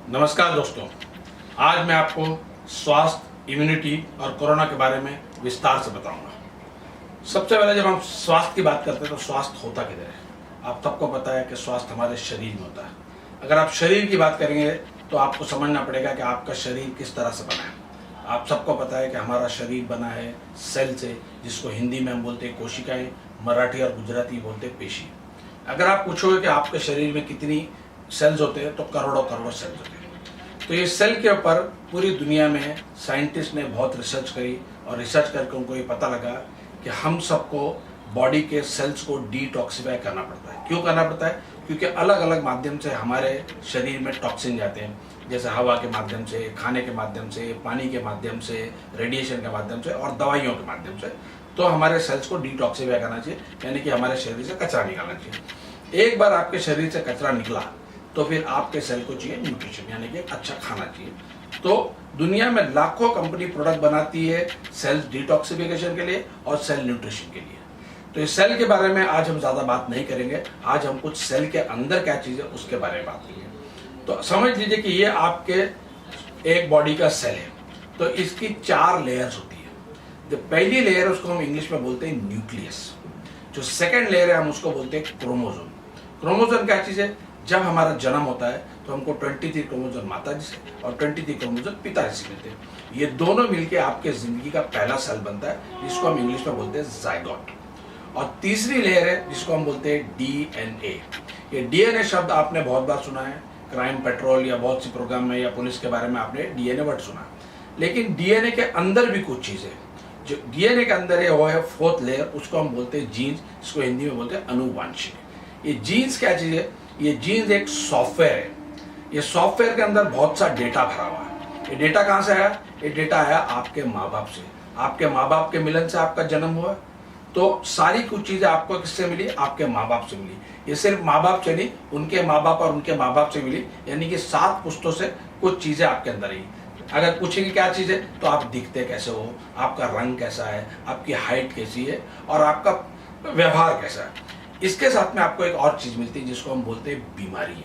नमस्कार दोस्तों, आज मैं आपको स्वास्थ्य, इम्यूनिटी और कोरोना के बारे में विस्तार से बताऊंगा। सबसे पहले जब हम स्वास्थ्य की बात करते हैं तो स्वास्थ्य होता किधर है? आप सबको पता है कि स्वास्थ्य हमारे शरीर में होता है। अगर आप शरीर की बात करेंगे तो आपको समझना पड़ेगा कि आपका शरीर किस तरह से बना है। आप सबको पता है कि हमारा शरीर बना है सेल से, जिसको हिंदी में हम बोलते हैं कोशिकाएं, मराठी और गुजराती बोलते हैं पेशी। अगर आप पूछोगे कि आपके शरीर में कितनी सेल्स होते हैं तो करोड़ों करोड़ों सेल्स होते हैं। तो ये सेल के ऊपर पूरी दुनिया में साइंटिस्ट ने बहुत रिसर्च करी और रिसर्च करके उनको ये पता लगा कि हम सबको बॉडी के सेल्स को डिटॉक्सिफाई करना पड़ता है। क्यों करना पड़ता है? क्योंकि अलग अलग माध्यम से हमारे शरीर में टॉक्सिन जाते हैं, जैसे हवा के माध्यम से, खाने के माध्यम से, पानी के माध्यम से, रेडिएशन के माध्यम से और दवाइयों के माध्यम से। तो हमारे सेल्स को डिटॉक्सिफाई करना चाहिए, यानी कि हमारे शरीर से कचरा निकालना चाहिए। एक बार आपके शरीर से कचरा निकला तो फिर आपके सेल को चाहिए न्यूट्रिशन, यानी कि अच्छा खाना चाहिए। तो दुनिया में लाखों कंपनी प्रोडक्ट बनाती है सेल डिटॉक्सिफिकेशन के लिए और सेल न्यूट्रिशन के लिए। तो इस सेल के बारे में आज हम ज्यादा बात नहीं करेंगे। आज हम कुछ सेल के अंदर क्या चीज है उसके बारे में बात करेंगे। तो समझ लीजिए कि ये आपके एक बॉडी का सेल है। तो इसकी 4 लेयर्स होती है। जो पहली लेयर उसको हम इंग्लिश में बोलते हैं न्यूक्लियस। जो सेकेंड लेयर है हम उसको बोलते हैं क्रोमोसोम। क्रोमोसोम क्या चीज है? जब हमारा जन्म होता है तो हमको 23 क्रोमोसोम माताजी से और 23 क्रोमोसोम पिताजी से मिलते हैं। ये दोनों मिलके आपके जिंदगी का पहला सेल बनता है, जिसको हम इंग्लिश में बोलते हैं जाइगोट। और तीसरी लेयर है जिसको हम बोलते हैं डीएनए। ये डीएनए शब्द आपने बहुत बार सुना है, क्राइम पेट्रोल या बहुत सी प्रोग्राम में या पुलिस के बारे में आपने डीएनए वर्ड सुना। लेकिन डीएनए के अंदर भी कुछ चीज है। जो डीएनए के अंदर है वो है 4th लेयर, उसको हम बोलते हैं जीन्स, जिसको हिंदी में बोलते हैं अनुवांशिक। ये जीन्स क्या चीज है? ये जीन्स एक सॉफ्टवेयर है। ये सॉफ्टवेयर के अंदर बहुत सा डेटा भरा हुआ है। ये डेटा कहाँ से आया? ये डेटा आया आपके माँ बाप से। आपके माँ बाप के मिलन से आपका जन्म हुआ। तो सारी कुछ चीजें आपको किससे मिली? आपके माँ बाप से मिली। ये सिर्फ माँ बाप से नहीं, उनके माँ बाप और उनके माँ बाप से मिली, यानी कि 7 पुश्तों से कुछ चीजें आपके अंदर आई। अगर पूछेंगे क्या चीज है तो आप दिखते कैसे हो, आपका रंग कैसा है, आपकी हाइट कैसी है और आपका व्यवहार कैसा है। इसके साथ में आपको एक और चीज मिलती है जिसको हम बोलते हैं बीमारी।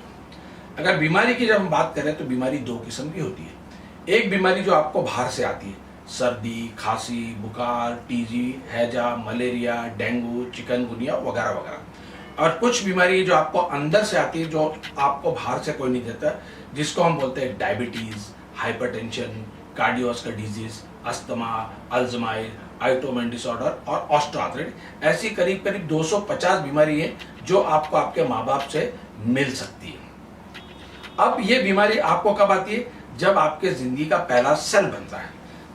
अगर बीमारी की जब हम बात करें तो बीमारी 2 किस्म की होती है। एक बीमारी जो आपको बाहर से आती है, सर्दी, खांसी, बुखार, टीजी, हैजा, मलेरिया, डेंगू, चिकनगुनिया वगैरह वगैरह। और कुछ बीमारी जो आपको अंदर से आती है, जो आपको बाहर से कोई नहीं देता, जिसको हम बोलते हैं diabetes, hypertension, cardiovascular disease, asthma, Alzheimer, autoimmune disorder और ऑस्टियोआर्थराइटिस। ऐसी करीब करीब 250 बीमारी है जो आपको आपके माँ बाप से मिल सकती है। अब ये बीमारी आपको कब आती है? जब आपके जिंदगी का पहला सेल बनता है।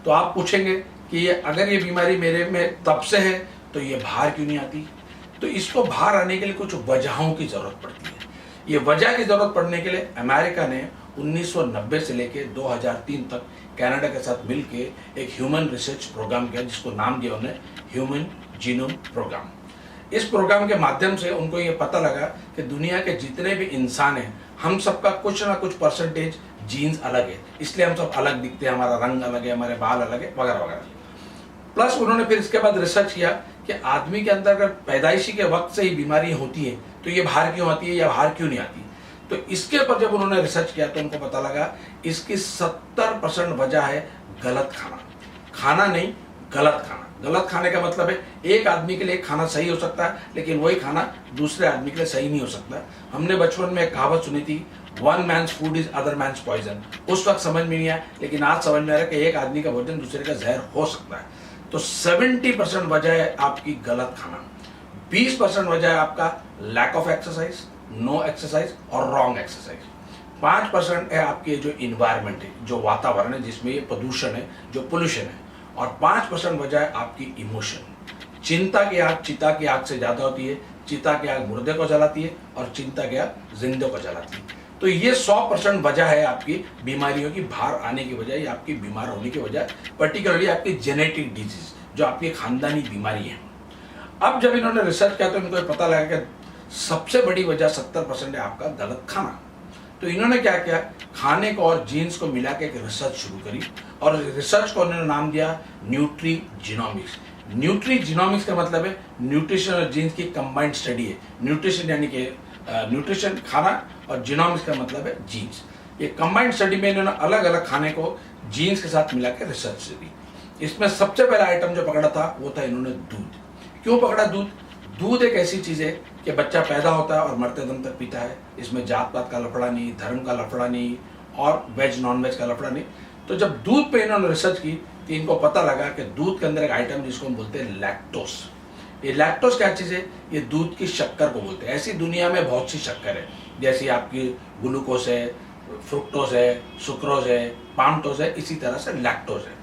तो आप पूछेंगे कि अगर ये बीमारी मेरे में तब से है तो ये बाहर क्यों नहीं आती? तो इसको बाहर आने के लिए कुछ वजहों की जरूरत पड़ती है। ये वजह की जरूरत पड़ने के लिए अमेरिका ने 1990 से लेके 2003 तक कनाडा के साथ मिलके एक ह्यूमन रिसर्च प्रोग्राम किया, जिसको नाम दिया उन्होंने ह्यूमन जीनोम प्रोग्राम। इस प्रोग्राम के माध्यम से उनको ये पता लगा कि दुनिया के जितने भी इंसान हैं, हम सबका कुछ ना कुछ परसेंटेज जीन्स अलग है, इसलिए हम सब अलग दिखते हैं, हमारा रंग अलग है, हमारे बाल अलग है वगैरह वगैरह। प्लस उन्होंने फिर इसके बाद रिसर्च किया कि आदमी के अंदर अगर पैदाइशी के वक्त से ही बीमारी होती है तो ये बाहर क्यों आती है या बाहर क्यों नहीं आती। तो इसके ऊपर जब उन्होंने रिसर्च किया तो उनको पता लगा इसकी 70% वजह है गलत खाना। खाना नहीं, गलत खाना। गलत खाने का मतलब है एक आदमी के लिए खाना सही हो सकता है, लेकिन वही खाना दूसरे आदमी के लिए सही नहीं हो सकता। हमने बचपन में एक कहावत सुनी थी, 1 man's food is other man's poison। उस वक्त समझ में नहीं आया, लेकिन आज समझ में आ रहा है कि एक आदमी का भोजन दूसरे का जहर हो सकता है। तो 70% वजह है आपकी गलत खाना, 20% वजह है आपका lack of exercise, no exercise और रॉन्ग एक्सरसाइज, 5% है आपकी जो इन्वायरमेंट है, जो वातावरण है जिसमें ये प्रदूषण है, जो पोल्यूशन है, और 5% वजह है आपकी इमोशन। चिंता की आग चिता की आग से ज्यादा होती है। चिता की आग मुर्दे को जलाती है और चिंता की आग जिंदे को जलाती है। तो ये 100% वजह है आपकी बीमारियों की बाहर आने की वजह या आपकी बीमार होने की वजह, पर्टिकुलरली आपकी जेनेटिक डिजीज, जो आपकी खानदानी बीमारी है। अब जब इन्होंने रिसर्च किया तो इनको पता लगा कि सबसे बड़ी वजह 70% है आपका गलत खाना। तो इन्होंने क्या किया, खाने को और जीन्स को मिला के एक रिसर्च शुरू करी और रिसर्च को उन्होंने नाम दिया न्यूट्री जीनोमिक्स। न्यूट्री जीनोमिक्स का मतलब है न्यूट्रिशन और जीन्स की कंबाइंड स्टडी है। न्यूट्रिशन यानी कि न्यूट्रिशन खाना और जीनोमिक्स का मतलब है जीन्स। ये कंबाइंड स्टडी में इन्होंने अलग अलग खाने को जीन्स के साथ मिला के रिसर्च दी। इसमें सबसे पहला आइटम जो पकड़ा था वो था इन्होंने दूध। क्यों पकड़ा दूध? दूध एक ऐसी चीज है कि बच्चा पैदा होता है और मरते दम तक पीता है। इसमें जात पात का लफड़ा नहीं, धर्म का लफड़ा नहीं और वेज नॉन वेज का लफड़ा नहीं। तो जब दूध पे इन्होंने रिसर्च की तो इनको पता लगा कि दूध के अंदर एक आइटम जिसको हम बोलते हैं लैक्टोस। ये लैक्टोस क्या चीज है? ये दूध की शक्कर को बोलते हैं। ऐसी दुनिया में बहुत सी शक्कर है, जैसे आपकी ग्लूकोज है, फ्रुक्टोज है, सुक्रोज है, पामटोज है, इसी तरह से लैक्टोज है।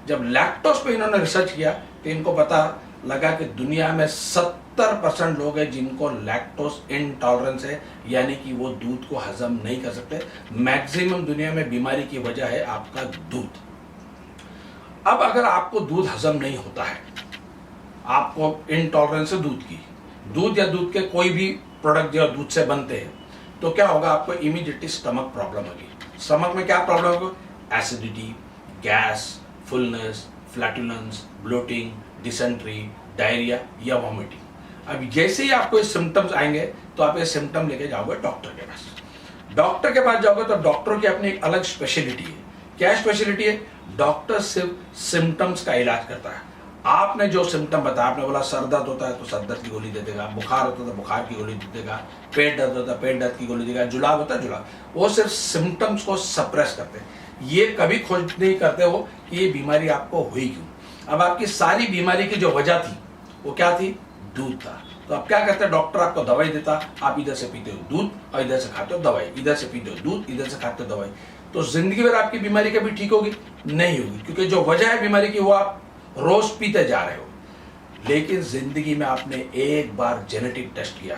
जब लैक्टोज पे इन्होंने रिसर्च किया तो इनको पता लगा कि दुनिया में 70% लोग हैं जिनको लैक्टोज इंटॉलरेंस है, यानी कि वो दूध को हजम नहीं कर सकते। मैक्सिमम दुनिया में बीमारी की वजह है आपका दूध। अब अगर आपको दूध हजम नहीं होता है, आपको इंटॉलरेंस है दूध की, दूध या दूध के कोई भी प्रोडक्ट जो दूध से बनते हैं, तो क्या होगा? आपको इमीडिएटली स्टमक प्रॉब्लम होगी। स्टमक में क्या प्रॉब्लम होगा? Acidity, gas, fullness, flatulence, bloating, dysentery, diarrhoea या वॉमिटिंग। अब जैसे ही आपको ये सिम्टम्स आएंगे तो आप ये सिम्टम लेके जाओगे डॉक्टर के पास। डॉक्टर के पास जाओगे तो डॉक्टर की अपनी एक अलग स्पेशलिटी है। क्या स्पेशलिटी है? डॉक्टर सिर्फ सिम्टम्स का इलाज करता है। आपने जो सिम्टम बताया, आपने बोला सर दर्द होता है तो सर दर्द की गोली दे देगा, बुखार होता है तो बुखार की गोली दे देगा, पेट दर्द होता है पेट दर्द की गोली देगा, जुलाब होता है जुलाब। वो सिर्फ सिम्टम्स को सप्रेस करते हैं। ये कभी खोज नहीं करते हो कि ये बीमारी आपको हुई क्यों। अब आपकी सारी बीमारी की जो वजह थी वो क्या थी? दूध था। तो अब क्या करते हैं? डॉक्टर आपको दवाई देता, आप इधर से पीते हो दूध और इधर से खाते हो दवाई, इधर से पीते हो दूध, इधर से खाते हो दवाई। तो जिंदगी भर आपकी बीमारी कभी ठीक होगी? नहीं होगी, क्योंकि जो वजह है बीमारी की वो आप रोज पीते जा रहे हो। लेकिन जिंदगी में आपने एक बार जेनेटिक टेस्ट किया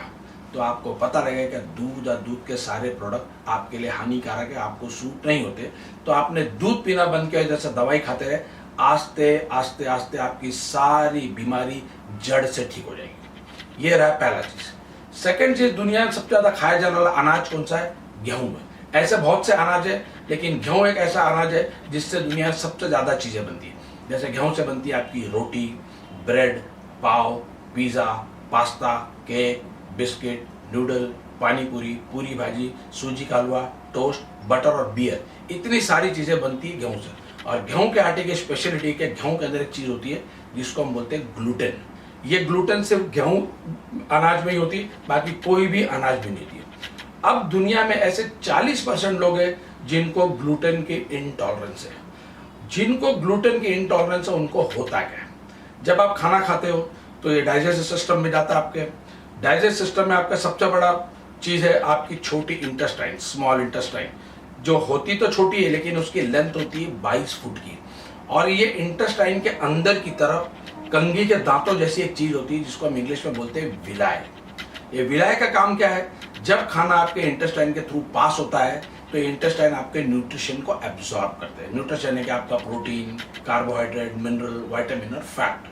तो आपको पता लगेगा कि दूध और दूध के सारे प्रोडक्ट आपके लिए हानिकारक है, आपको सूट नहीं होते। तो आपने दूध पीना बंद किया, जैसे दवाई खाते रहे, आस्ते आस्ते आस्ते आपकी सारी बीमारी जड़ से ठीक हो जाएगी। ये रहा पहला चीज। सेकंड चीज, दुनिया में सबसे ज्यादा खाया जाने वाला अनाज कौन सा है? गेहूं है। ऐसे बहुत से अनाज है, लेकिन गेहूं एक ऐसा अनाज है जिससे दुनिया में सबसे ज्यादा चीजें बनती है। जैसे गेहूं से बनती है आपकी रोटी, ब्रेड, पाव, pizza, pasta, cake, biscuit, noodle, pani puri, puri bhaji, सूजी का हलवा, टोस्ट, बटर और बियर। इतनी सारी चीजें बनती है गेहूं से। और गेहूं के आटे की स्पेशलिटी के गेहूं के अंदर एक चीज होती है जिसको हम बोलते हैं ग्लूटेन। ये ग्लूटेन सिर्फ गेहूं अनाज में ही होती है, बाकी कोई भी अनाज में नहीं होती है। अब दुनिया में ऐसे 40% लोग हैं जिनको ग्लूटेन की इंटॉलरेंस है। जिनको ग्लूटेन की इंटॉलरेंस है उनको होता क्या है? जब आप खाना खाते हो तो ये डाइजेस्टिव सिस्टम में जाता है। आपके डाइजेस्टिव सिस्टम में आपका सबसे बड़ा चीज है आपकी छोटी इंटेस्टाइन, स्मॉल इंटेस्टाइन, जो होती तो छोटी है लेकिन उसकी लेंथ होती है 22 फुट की। और ये इंटेस्टाइन के अंदर की तरफ कंघी के दांतों जैसी एक चीज होती है जिसको हम इंग्लिश में बोलते हैं विलाय। ये विलाय का काम क्या है? जब खाना आपके इंटेस्टाइन के थ्रू पास होता है तो इंटेस्टाइन आपके न्यूट्रिशन को एब्जॉर्ब करते हैं। न्यूट्रिशन है कि आपका प्रोटीन, कार्बोहाइड्रेट, मिनरल, विटामिन और फैट,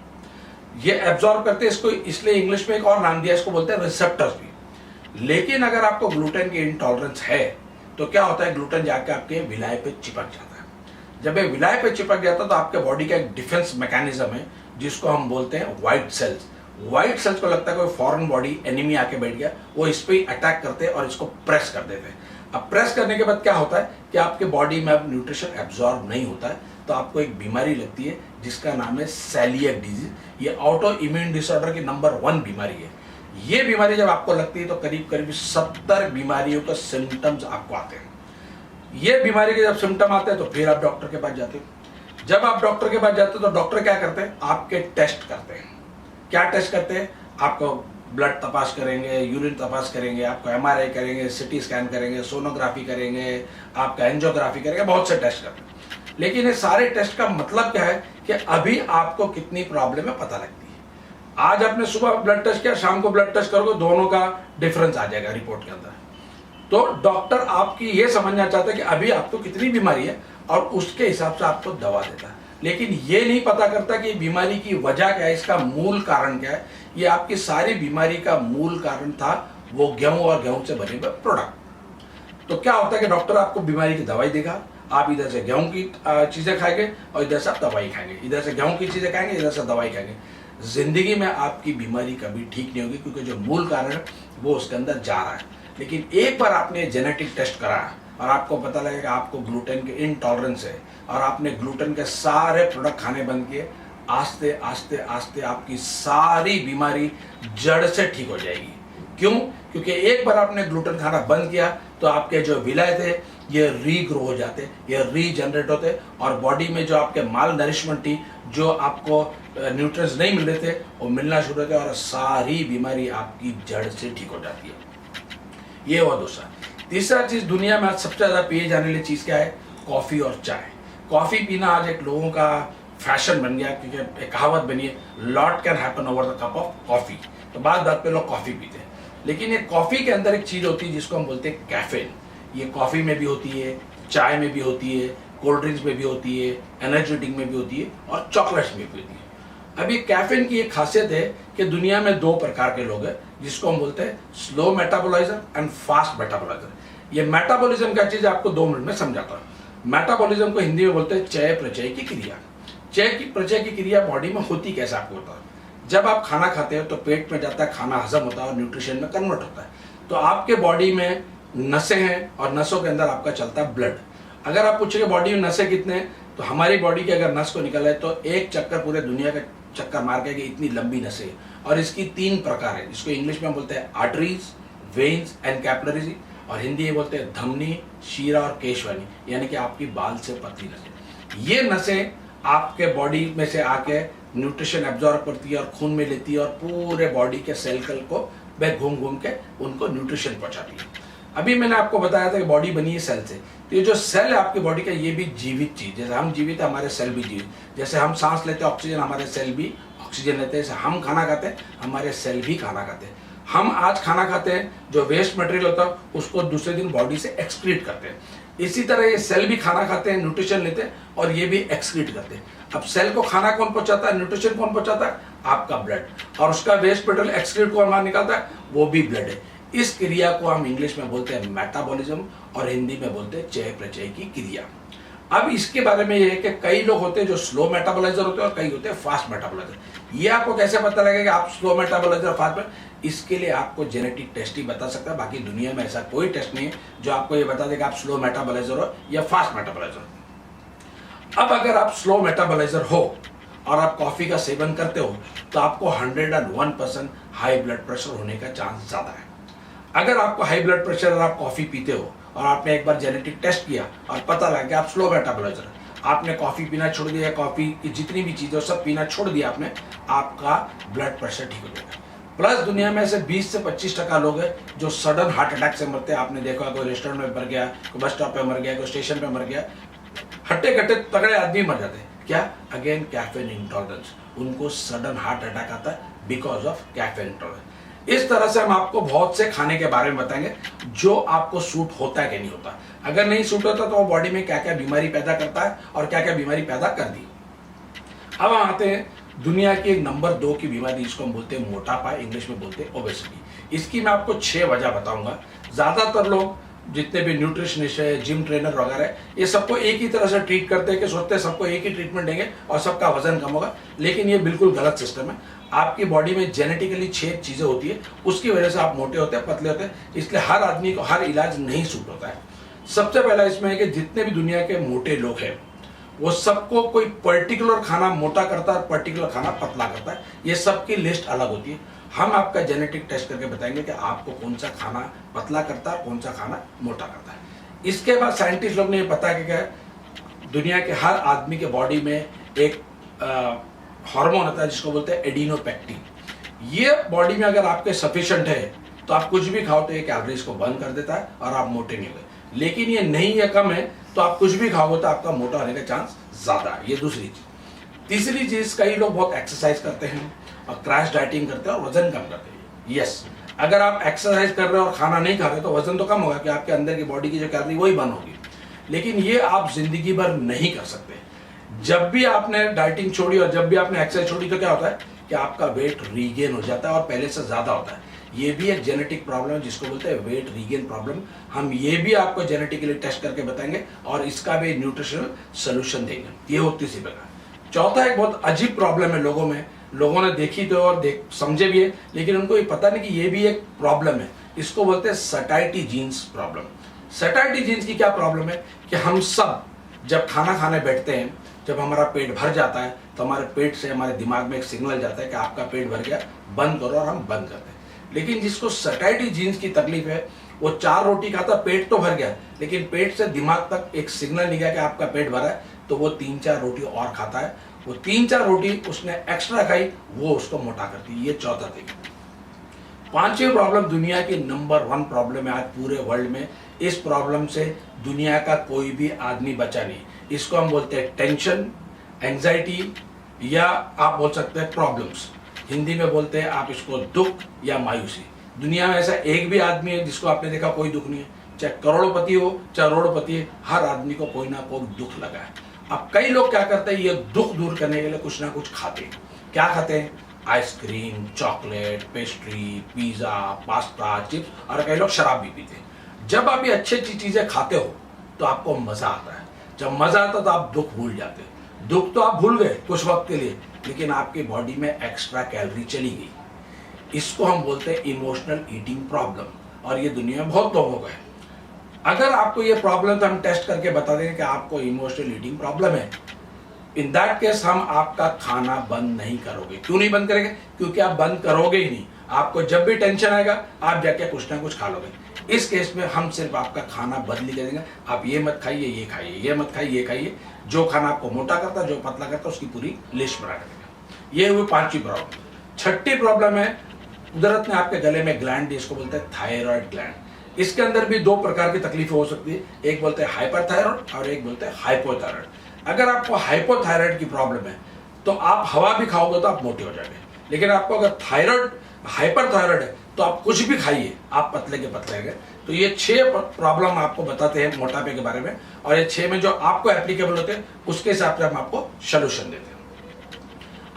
ये एब्जॉर्ब करते हैं। इसको इसलिए इंग्लिश में एक और नाम दिया, इसको बोलते हैं रिसेप्टर्स भी। लेकिन अगर आपको ग्लूटेन की इंटॉलरेंस है तो क्या होता है? ग्लूटेन जाके आपके विलाय पे चिपक जाता है। जब ये विलाय पे चिपक जाता है तो आपके बॉडी का एक डिफेंस मैकेनिज्म है जिसको हम बोलते हैं व्हाइट सेल्स। व्हाइट सेल्स को लगता है कोई फॉरेन बॉडी एनिमी आके बैठ गया, वो इस पे अटैक करते हैं और इसको प्रेस कर देते हैं। अब प्रेस करने के बाद क्या होता है कि आपके बॉडी में अब न्यूट्रिशन एब्जॉर्ब नहीं होता है, तो आपको एक बीमारी लगती है जिसका नाम है सेलिएक डिजीज। ये ऑटो इम्यून डिसऑर्डर की नंबर 1 बीमारी है। ये बीमारी जब आपको लगती है तो करीब करीब 70 बीमारियों का सिम्टम्स आपको आते हैं। ये बीमारी के जब सिम्टम आते हैं तो फिर आप डॉक्टर के पास जाते हो। जब आप डॉक्टर के पास जाते हो तो डॉक्टर क्या करते हैं? आपके टेस्ट करते हैं। क्या टेस्ट करते हैं? आपको ब्लड तपास करेंगे, यूरिन तपास करेंगे, आपको एमआरआई करेंगे, सिटी स्कैन करेंगे, सोनोग्राफी करेंगे, आपका एंजियोग्राफी करेंगे, बहुत से टेस्ट करते हैं। लेकिन ये सारे टेस्ट का मतलब क्या है कि अभी आपको कितनी प्रॉब्लम है पता लगती है। आज आपने सुबह ब्लड टेस्ट किया, शाम को ब्लड टेस्ट करोगे, दोनों का डिफरेंस आ जाएगा रिपोर्ट के अंदर। तो डॉक्टर आपकी ये समझना चाहता है कि अभी आपको कितनी बीमारी है और उसके हिसाब से आपको दवा देता है। लेकिन ये नहीं पता करता कि बीमारी की वजह क्या है, इसका मूल कारण क्या है। ये आपकी सारी बीमारी का मूल कारण था वो गेहूं और गेहूं से बने हुए प्रोडक्ट। तो क्या होता है कि डॉक्टर आपको बीमारी की दवाई देगा, आप इधर से गेहूं की चीजें खाएंगे और इधर से आप दवाई खाएंगे, इधर से गेहूं की चीजें खाएंगे, इधर से दवाई खाएंगे। जिंदगी में आपकी बीमारी कभी ठीक नहीं होगी क्योंकि जो मूल कारण है वो उसके अंदर जा रहा है। लेकिन एक बार आपने जेनेटिक टेस्ट करा, और आपको पता लगेगा आपको ग्लूटेन के इनटॉलरेंस है और आपने ग्लूटेन के सारे प्रोडक्ट खाने बंद किए, आस्ते आस्ते आस्ते आपकी सारी बीमारी जड़ से ठीक हो जाएगी। क्यों? क्योंकि एक बार आपने ग्लूटेन खाना बंद किया तो आपके जो विलाय थे ये रीग्रो हो जाते, ये रीजनरेट होते और बॉडी में जो आपके माल नरिशमेंट थी, जो आपको न्यूट्रिएंट्स नहीं मिल रहे थे, वो मिलना शुरू होते और सारी बीमारी आपकी जड़ से ठीक हो जाती है। ये हुआ दूसरा। तीसरा चीज, दुनिया में आज सबसे ज्यादा पिए जाने वाली चीज क्या है? कॉफी और चाय। कॉफी पीना आज एक लोगों का फैशन बन गया, क्योंकि एक कहावत बनी है, lot can happen over the cup of coffee. तो बात पे लोग कॉफी पीते हैं, लेकिन ये कॉफी के अंदर एक चीज होती है जिसको हम बोलते हैं कैफीन। ये कॉफी में भी होती है, चाय में भी होती है, कोल्ड ड्रिंक्स में भी होती है, एनर्जी ड्रिंक में भी होती है और चॉकलेट्स में भी होती है। अब ये कैफीन की एक खासियत है कि दुनिया में दो प्रकार के लोग हैं जिसको हम बोलते हैं स्लो मेटाबोलाइजर एंड फास्ट मेटाबोलाइजर। ये मेटाबॉलिज्म का चीज आपको 2 मिनट में समझाता हूं। मेटाबॉलिज्म को हिंदी में बोलते हैं चय प्रचय की क्रिया। चय की प्रचय की क्रिया बॉडी में होती कैसे आपको होता है? जब आप खाना खाते हो तो पेट में जाता है, खाना हजम होता है और न्यूट्रिशन में कन्वर्ट होता है। तो आपके बॉडी में नसें हैं और नसों के अंदर आपका चलता है ब्लड। अगर आप पूछेंगे बॉडी में नसें कितने हैं, तो हमारी बॉडी के अगर नस को निकाले तो एक चक्कर पूरे दुनिया का चक्कर मार के इतनी लंबी नसें हैं। और इसकी 3 प्रकार है, जिसको इंग्लिश में बोलते हैं आर्टरीज, वेन्स एंड कैपिलरीज, और हिंदी में बोलते हैं धमनी, शीरा और केशवानी, यानी कि आपकी बाल से पतली नसें। ये नसें आपके बॉडी में से आके न्यूट्रिशन एब्जॉर्ब करती है और खून में लेती है और पूरे बॉडी के सेल को वह घूम घूम के उनको न्यूट्रिशन पहुंचाती है। अभी मैंने आपको बताया था कि बॉडी बनी है सेल से, तो ये जो सेल है आपकी बॉडी का, ये भी जीवित चीज। जैसे हम जीवित है, हमारे सेल भी जीवित। जैसे हम सांस लेते हैं ऑक्सीजन, हमारे सेल भी ऑक्सीजन लेते हैं। जैसे हम खाना खाते हैं, हमारे सेल भी खाना खाते हैं। हम आज खाना खाते हैं, जो वेस्ट मटेरियल होता है उसको दूसरे दिन बॉडी से एक्सक्रीट करते हैं। इसी तरह ये सेल भी खाना खाते हैं, न्यूट्रिशन लेते हैं और ये भी एक्सक्रीट करते हैं। अब सेल को खाना कौन पहुंचाता है, न्यूट्रिशन कौन पहुंचाता है? आपका ब्लड। और उसका वेस्ट मटेरियल एक्सक्रीट कौन बाहर निकालता है? वो भी ब्लड है। इस क्रिया को हम इंग्लिश में बोलते हैं मेटाबॉलिज्म और हिंदी में बोलते हैं चय प्रचय की क्रिया। अब इसके बारे में ये है कि कई लोग होते हैं जो स्लो मेटाबोलाइजर होते हैं और कई होते हैं फास्ट मेटाबोलाइजर। ये आपको कैसे पता लगेगा कि आप स्लो मेटाबोलाइजर फास्ट? इसके लिए आपको जेनेटिक टेस्ट ही बता सकता है। बाकी दुनिया में ऐसा कोई टेस्ट नहीं है जो आपको ये बता देगा आप स्लो मेटाबोलाइजर हो या फास्ट मेटाबोलाइजर हो। अब अगर आप स्लो मेटाबोलाइजर हो और आप कॉफी का सेवन करते हो तो आपको 101% हाई ब्लड प्रेशर होने का चांस ज्यादा है। अगर आपको हाई ब्लड प्रेशर और आप कॉफी पीते हो और आपने एक बार जेनेटिक टेस्ट किया और पता लगा कि आप स्लो मेटाबोलाइजर, आपने कॉफी पीना छोड़ दिया, कॉफी की जितनी भी चीजें सब पीना छोड़ दिया आपने, आपका ब्लड प्रेशर ठीक हो जाएगा। प्लस दुनिया में ऐसे 20 से 25% लोग हैं जो सडन हार्ट अटैक से मरते हैं। आपने देखा कोई रेस्टोरेंट में मर गया, कोई बस स्टॉप पे मर गया, कोई स्टेशन पे मर गया, हट्टे कट्टे तगड़े आदमी मर जाते हैं। क्या? Again caffeine intolerance. उनको सडन हार्ट अटैक आता है बिकॉज ऑफ कैफीन इंटॉलरेंस। इस तरह से हम आपको बहुत से खाने के बारे में बताएंगे जो आपको सूट होता है कि नहीं होता। अगर नहीं सूट होता तो वो बॉडी में क्या क्या बीमारी पैदा करता है और क्या क्या बीमारी पैदा कर दी। अब हम आते हैं दुनिया की नंबर 2 की बीमारी, जिसको हम बोलते हैं मोटापा, इंग्लिश में बोलते हैं ओबेसिटी। इसकी मैं आपको 6 वजह बताऊंगा। ज्यादातर लोग जितने भी न्यूट्रिशनिस्ट है, जिम ट्रेनर वगैरह, ये सबको एक ही तरह से ट्रीट करते हैं कि सोचते हैं सबको एक ही ट्रीटमेंट देंगे और सबका वजन कम होगा, लेकिन ये बिल्कुल गलत सिस्टम है। आपकी बॉडी में जेनेटिकली 6 चीजें होती है, उसकी वजह से आप मोटे होते हैं, पतले होते हैं, इसलिए हर आदमी को हर इलाज नहीं सूट होता है। सबसे पहला इसमें है कि जितने भी दुनिया के मोटे लोग हैं वो सबको कोई पर्टिकुलर खाना मोटा करता है, पर्टिकुलर खाना पतला करता है। ये सबकी लिस्ट अलग होती है। हम आपका जेनेटिक टेस्ट करके बताएंगे कि आपको कौन सा खाना पतला करता है, कौन सा खाना मोटा करता है। इसके बाद साइंटिस्ट लोग ने ये पता कि क्या दुनिया के हर आदमी के बॉडी में एक हार्मोन होता है जिसको बोलते हैं एडिनोपेक्टिन। ये बॉडी में अगर आपके सफिशिएंट है तो आप कुछ भी खाओ तो ये कैलोरीज को बर्न कर देता है और आप मोटे नहीं होते। लेकिन ये नहीं या कम है तो आप कुछ भी खाओगे तो आपका मोटा होने का चांस ज्यादा है। ये दूसरी चीज। तीसरी चीज, कई लोग बहुत एक्सरसाइज करते हैं और क्रैश डाइटिंग करते हैं और वजन कम करते हैं। यस, अगर आप एक्सरसाइज कर रहे हो और खाना नहीं खा रहे तो वजन तो कम होगा कि आपके अंदर की बॉडी की जो कैलोरी वही बर्न होगी, लेकिन ये आप जिंदगी भर नहीं कर सकते। जब भी आपने डाइटिंग छोड़ी और जब भी आपने एक्सरसाइज छोड़ी तो क्या होता है कि आपका वेट रीगेन हो जाता है और पहले से ज्यादा होता है। ये भी एक जेनेटिक प्रॉब्लम है जिसको बोलते हैं वेट रीगेन प्रॉब्लम। हम ये भी आपको जेनेटिकली टेस्ट करके बताएंगे और इसका भी न्यूट्रिशनल सोल्यूशन देंगे। ये होती सी प्रकार। चौथा, एक बहुत अजीब प्रॉब्लम है लोगों में, लोगों ने देखी तो और समझे भी है, लेकिन उनको ये पता नहीं कि ये भी एक प्रॉब्लम है। इसको बोलते हैं satiety genes problem. Satisfactory genes की क्या प्रॉब्लम है कि हम सब जब खाना खाने बैठते हैं, जब हमारा पेट भर जाता है तो हमारे पेट से हमारे दिमाग में एक सिग्नल जाता है कि आपका पेट भर गया, बंद करो, और हम बंद करते हैं। लेकिन जिसको सैटिस्फैक्टरी जीन्स की तकलीफ है, वो 4 रोटी खाता, पेट तो भर गया, लेकिन पेट से दिमाग तक एक सिग्नल नहीं गया कि आपका पेट भरा है, तो वो 3-4 रोटी और खाता है। वो 3-4 रोटी उसने एक्स्ट्रा खाई, वो उसको मोटा करती है। ये चौथा थिंग। 5वीं प्रॉब्लम दुनिया की नंबर 1 प्रॉब्लम है आज पूरे वर्ल्ड में। इस प्रॉब्लम से दुनिया का कोई भी आदमी बचा नहीं। इसको हम बोलते हैं टेंशन, एंजाइटी, या आप बोल सकते हैं प्रॉब्लम्स। हिंदी में बोलते हैं आप इसको दुख या मायूसी। दुनिया में ऐसा एक भी आदमी है जिसको आपने देखा कोई दुख नहीं है, चाहे करोड़पति हो चाहे करोड़पति है, हर आदमी को कोई ना कोई दुख लगा है। अब कई लोग क्या करते हैं, ये दुख दूर करने के लिए कुछ ना कुछ खाते हैं। क्या खाते हैं? Ice cream, chocolate, pastry, pizza, pasta, chips, और कई लोग शराब भी पीते हैं। जब आप ये अच्छी अच्छी चीजें खाते हो तो आपको मजा आता है। जब मजा आता है तो आप दुख भूल जाते हो। दुख तो आप भूल गए कुछ वक्त के लिए, लेकिन आपकी बॉडी में एक्स्ट्रा कैलोरी चली गई। इसको हम बोलते हैं इमोशनल ईटिंग प्रॉब्लम, और ये दुनिया में बहुत लोगों का है। अगर आपको ये प्रॉब्लम तो हम टेस्ट करके बता देंगे कि आपको इमोशनल ईटिंग प्रॉब्लम है। इन दैट केस हम आपका खाना बंद नहीं करोगे। क्यों नहीं बंद करेंगे? क्योंकि आप बंद करोगे ही नहीं। आपको जब भी टेंशन आएगा आप जाके कुछ ना कुछ खा लोगे। इस केस में हम सिर्फ आपका खाना बदल ही करेंगे। आप ये मत खाइए, ये खाइए, ये मत खाइए, ये खाइए। जो खाना आपको मोटा करता है, जो पतला करता है, उसकी पूरी लिस्ट बना देंगे। ये हुई 5वीं प्रॉब्लम। 6ठी प्रॉब्लम है, कुदरत ने आपके गले में ग्लैंड, इसको बोलते हैं थायराइड ग्लैंड। इसके अंदर भी 2 प्रकार की तकलीफें हो सकती है। एक बोलते हैं हाइपरथायराइड और एक बोलते हैं हाइपोथायराइड। अगर आपको हाइपोथायराइड की प्रॉब्लम है तो आप हवा भी खाओगे तो आप मोटे हो जाएंगे। लेकिन आपको अगर थायराइड हाइपरथायराइड है तो आप कुछ भी खाइए, आप पतले के पतले हैं। तो ये 6 प्रॉब्लम आपको बताते हैं मोटापे के बारे में, और ये 6 में जो आपको एप्लीकेबल होते हैं उसके हिसाब से हम आपको सोल्यूशन देते हैं।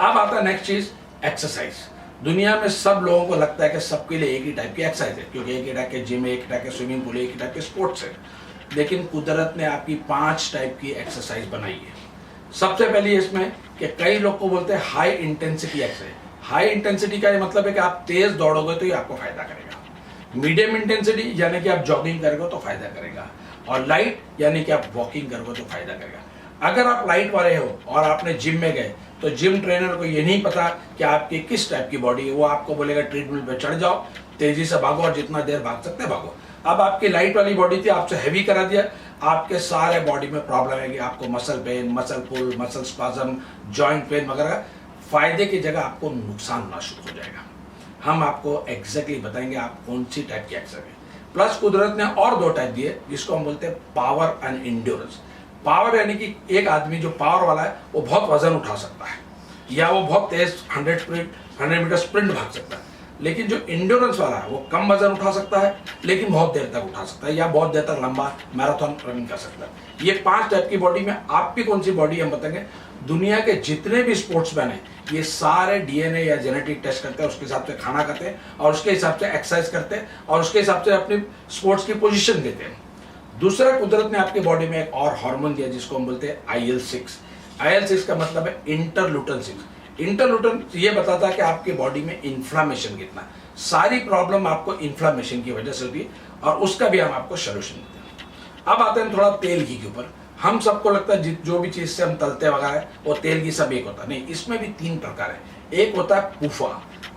अब आता है नेक्स्ट चीज, एक्सरसाइज। दुनिया में सब लोगों को लगता है कि सबके लिए एक ही टाइप की एक्सरसाइज है, क्योंकि एक ही टाइप के जिम है, एक टाइप के स्विमिंग पूल है, एक ही टाइप के स्पोर्ट्स है। लेकिन कुदरत ने आपकी 5 टाइप की एक्सरसाइज बनाई है। सबसे पहले इसमें कि कई लोग को बोलते हैं high intensity exercise. High intensity का ये मतलब है कि आप तेज दौड़ोगे तो ये आपको फायदा करेगा। मीडियम इंटेंसिटी यानी कि आप जॉगिंग करोगे तो फायदा करेगा, और लाइट यानी कि आप वॉकिंग करोगे तो फायदा करेगा। अगर आप लाइट वाले हो और आपने जिम में गए तो जिम ट्रेनर को ये नहीं पता कि आपकी किस टाइप की बॉडी है। वो आपको बोलेगा ट्रेडमिल पे चढ़ जाओ, तेजी से भागो, और जितना देर भाग सकते भागो। अब आपकी लाइट वाली बॉडी थी, आपसे हैवी करा दिया, आपके सारे बॉडी में प्रॉब्लम है कि आपको मसल पेन, मसल पुल, मसल स्पाज्म, जॉइंट पेन वगैरह। फायदे की जगह आपको नुकसान होना शुरू हो जाएगा। हम आपको एग्जैक्टली बताएंगे आप कौन सी टाइप की एक्सरसाइज है। प्लस कुदरत ने और 2 टाइप दिए जिसको हम बोलते हैं पावर एंड इंड्योरेंस। पावर यानी कि एक आदमी जो पावर वाला है वो बहुत वजन उठा सकता है, या वो बहुत तेज 100 मीटर स्प्रिंट भाग सकता है। लेकिन जो इंड्योरेंस वाला है वो कम वजन उठा सकता है लेकिन बहुत देर तक उठा सकता है, या बहुत देर तक लंबा मैराथन रनिंग कर सकता है। ये 5 टाइप की बॉडी में आपकी कौन सी बॉडी हम बताएंगे। दुनिया के जितने भी स्पोर्ट्समैन हैं ये सारे डीएनए या जेनेटिक टेस्ट करते हैं, उसके हिसाब से खाना खाते हैं, और उसके हिसाब से एक्सरसाइज करते हैं, और उसके हिसाब से अपनी स्पोर्ट्स की पोजीशन देते हैं। दूसरा, कुदरत ने आपकी बॉडी में एक और हार्मोन दिया जिसको हम बोलते हैं IL-6। IL-6 का मतलब है इंटरल्यूटन 6। इंटरल्यूटन ये बताता है कि आपकी बॉडी में इन्फ्लामेशन कितना। सारी प्रॉब्लम आपको इन्फ्लामेशन की वजह से होती है, और उसका भी हम आपको सोल्यूशन देते हैं। अब आते हैं थोड़ा तेल घी के ऊपर। हम सबको लगता है जो भी चीज से हम तलते वगैरह वो तेल घी सब एक होता है, नहीं। इसमें भी 3 प्रकार है। एक होता है पूफा।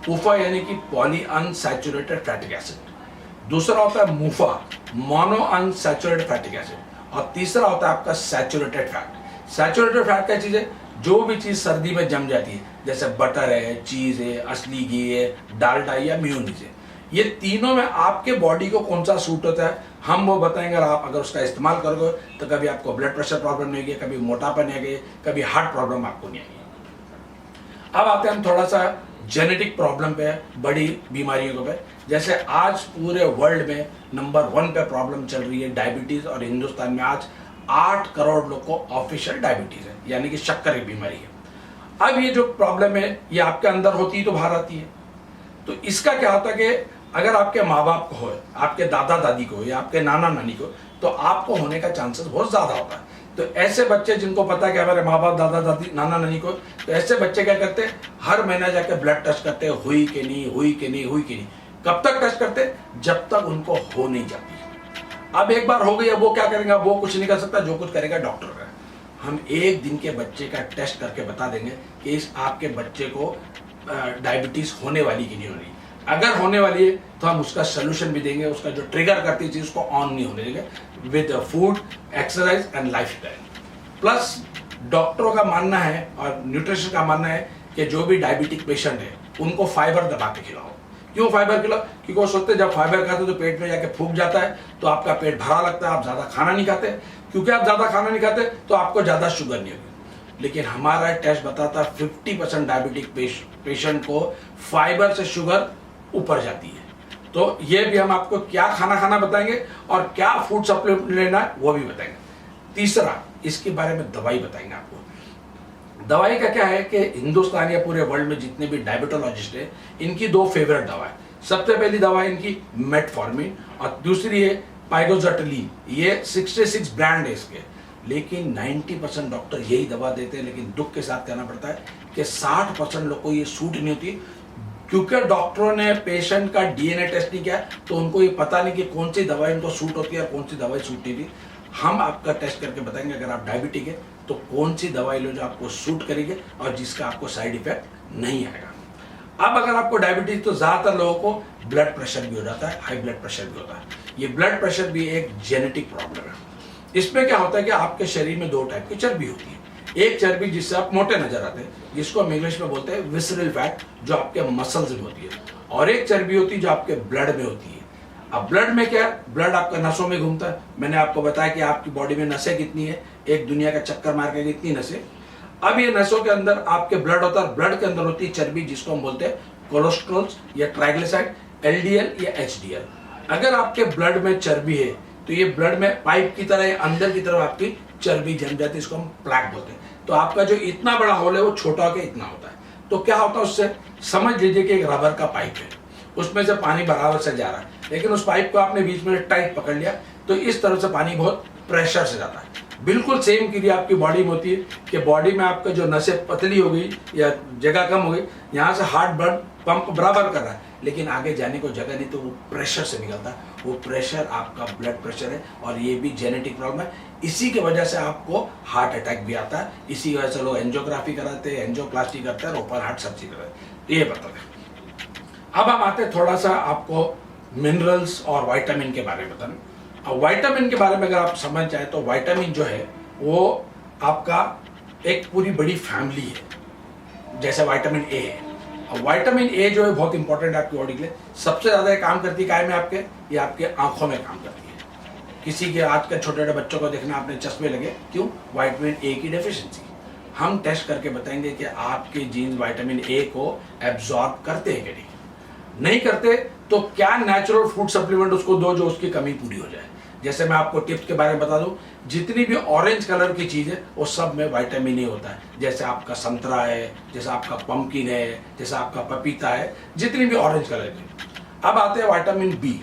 पूफा यानी कि पॉली अनसैचुरेटेड फैटिक एसिड। दूसरा होता है मूफा, मोनो अनसैचुरेटेड फैटिक एसिड। और तीसरा होता है आपका सैचुरेटेड फैट। सैचुरेटेड फैट क्या चीज है? जो भी चीज सर्दी में जम जाती है, जैसे बटर है, चीज है, असली घी है, डालडा या मेयोनीज है। ये तीनों में आपके बॉडी को कौन सा सूट होता है हम वो बताएंगे। आप अगर उसका इस्तेमाल करोगे तो कभी आपको ब्लड प्रेशर प्रॉब्लम नहीं आएगी, कभी मोटापा नहीं आएगी, कभी हार्ट प्रॉब्लम आपको नहीं आएगी। अब आते हैं हम थोड़ा सा जेनेटिक प्रॉब्लम पे, बड़ी बीमारियों पे। जैसे आज पूरे वर्ल्ड में नंबर 1 पे प्रॉब्लम चल रही है डायबिटीज, और हिंदुस्तान में आज 8 करोड़ लोग को ऑफिशियल डायबिटीज है, यानी कि शक्कर की बीमारी है। अब ये जो प्रॉब्लम है ये आपके अंदर होती है तो बाहर आती है। तो इसका क्या होता है कि अगर आपके माँ बाप को हो, आपके दादा दादी को, या आपके नाना नानी को, तो आपको होने का चांसेस बहुत ज्यादा होता है। तो ऐसे बच्चे जिनको पता है कि हमारे माँ बाप, दादा दादी, नाना नानी को, तो ऐसे बच्चे क्या करते हैं, हर महीना जाके ब्लड टेस्ट करते हैं, हुई कि नहीं, हुई कि नहीं, हुई कि नहीं। कब तक टेस्ट करते? जब तक उनको हो नहीं जाती। अब एक बार हो गई, अब वो क्या करेंगे, वो कुछ नहीं कर सकता, जो कुछ करेगा डॉक्टर का। हम एक दिन के बच्चे का टेस्ट करके बता देंगे कि इस आपके बच्चे को डायबिटीज होने वाली कि नहीं हो रही। अगर होने वाली है तो हम उसका सोल्यूशन भी देंगे, उसका जो ट्रिगर करती चीज उसको ऑन नहीं होने देंगे with food, exercise and lifestyle. Plus डॉक्टरों का मानना है और न्यूट्रिशन का मानना है कि जो भी डायबिटिक पेशेंट है उनको फाइबर दबा के खिलाओ। क्यों फाइबर खिलाओ? क्योंकि वो सोचते हैं जब फाइबर खाते तो पेट में जाके फूक जाता है, तो आपका पेट भरा लगता है, आप ज्यादा खाना नहीं खाते। क्योंकि आप ज्यादा खाना नहीं खाते तो आपको ज्यादा शुगर नहीं होगी। लेकिन हमारा टेस्ट बताता है 50% डायबिटिक पेशेंट को फाइबर से शुगर ऊपर जाती है। तो ये भी हम आपको क्या खाना बताएंगे और क्या फूड सप्लीमेंट लेना है वो भी बताएंगे। तीसरा, इसके बारे में दवाई बताएंगे आपको। दवाई का क्या है कि हिंदुस्तान या पूरे वर्ल्ड में जितने भी डायबिटोलॉजिस्ट है, इनकी दो फेवरेट दवा है। सबसे पहली दवा है इनकी मेटफॉर्मिन और दूसरी है पाइरोक्सिटीन। ये 66 ब्रांड है इसके, लेकिन 90% डॉक्टर यही दवा देते हैं। लेकिन दुख के साथ कहना पड़ता है कि 60% लोग को ये सूट नहीं होती, क्योंकि डॉक्टरों ने पेशेंट का डीएनए टेस्ट नहीं किया, तो उनको ये पता नहीं कि कौन सी दवाई इनको सूट होती है और कौन सी दवाई सूट नहीं थी। हम आपका टेस्ट करके बताएंगे अगर आप डायबिटिक है तो कौन सी दवाई लो जो आपको सूट करेगी और जिसका आपको साइड इफेक्ट नहीं आएगा। अब अगर आपको डायबिटीज, तो ज्यादातर लोगों को ब्लड प्रेशर भी हो जाता है, हाई ब्लड प्रेशर भी होता है। ये ब्लड प्रेशर भी एक जेनेटिक प्रॉब्लम है। इसमें क्या होता है कि आपके शरीर में दो टाइप की चर्बी होती है। एक चर्बी जिससे आप मोटे नजर आते हैं, जिसको हम इंग्लिश में बोलते हैं विसरल फैट, जो आपके मसल्स में होती है, और एक चर्बी होती है जो आपके ब्लड में होती है। अब ब्लड में क्या है? ब्लड आपका नसों में घूमता है। मैंने आपको बताया कि आपकी बॉडी में नसें कितनी है, एक दुनिया का चक्कर मार के कितनी नसें। अब ये नसों के अंदर आपके ब्लड होता है, ब्लड के अंदर होती है चर्बी, जिसको हम बोलते हैं कोलेस्ट्रॉल या ट्राइग्लिसराइड, एलडीएल या एचडीएल। अगर आपके ब्लड में चर्बी है तो ये ब्लड में पाइप की तरह अंदर की तरफ आपकी चर्बी जम जाती है, इसको हम प्लैक बोलते हैं। तो आपका जो इतना बड़ा होल है वो छोटा होकर इतना होता है। तो क्या होता है उससे? समझ लीजिए कि एक रबर का पाइप है, उसमें से पानी बराबर से जा रहा है, लेकिन उस पाइप को आपने बीच में टाइट पकड़ लिया तो इस तरफ से पानी बहुत प्रेशर से जाता है। बिल्कुल सेम क्रिया आपकी बॉडी में होती है कि बॉडी में आपका जो नसें पतली हो गई या जगह कम हो गई, यहाँ से हार्ट ब्लड पंप बराबर कर रहा है, लेकिन आगे जाने को जगह नहीं, तो वो प्रेशर से निकलता है। वो प्रेशर आपका ब्लड प्रेशर है और ये भी जेनेटिक प्रॉब्लम है। इसी की वजह से आपको हार्ट अटैक भी आता है। इसी की वजह से लोग एंजियोग्राफी कराते हैं, एंजियोप्लास्टी करते हैं और ओपन हार्ट सर्जरी कराते हैं। ये बताते हैं। अब हम आते हैं थोड़ा सा आपको मिनरल्स और विटामिन के बारे में बताने। अब विटामिन के बारे में अगर आप समझ जाए तो विटामिन जो है वो आपका एक पूरी बड़ी फैमिली है। जैसे विटामिन ए है, अब विटामिन ए जो है बहुत इंपॉर्टेंट है आपकी बॉडी के लिए। सबसे ज्यादा काम करती है काय में आपके, ये आपके आंखों में काम करती है। किसी के आज के छोटे छोटे बच्चों को देखना आपने चश्मे लगे, क्यों? विटामिन ए की डेफिशिएंसी। हम टेस्ट करके बताएंगे कि आपके जीन्स विटामिन ए को एब्जॉर्ब करते हैं कि नहीं करते, तो क्या नेचुरल फूड सप्लीमेंट उसको दो जो उसकी कमी पूरी हो जाए। जैसे मैं आपको टिप्स के बारे में बता दूं, जितनी भी ऑरेंज कलर की चीज है वो सब में विटामिन ए होता है। जैसे आपका संतरा है, जैसे आपका पंपकिन है, जैसे आपका पपीता है, जितनी भी ऑरेंज कलर की। अब आते हैं विटामिन बी।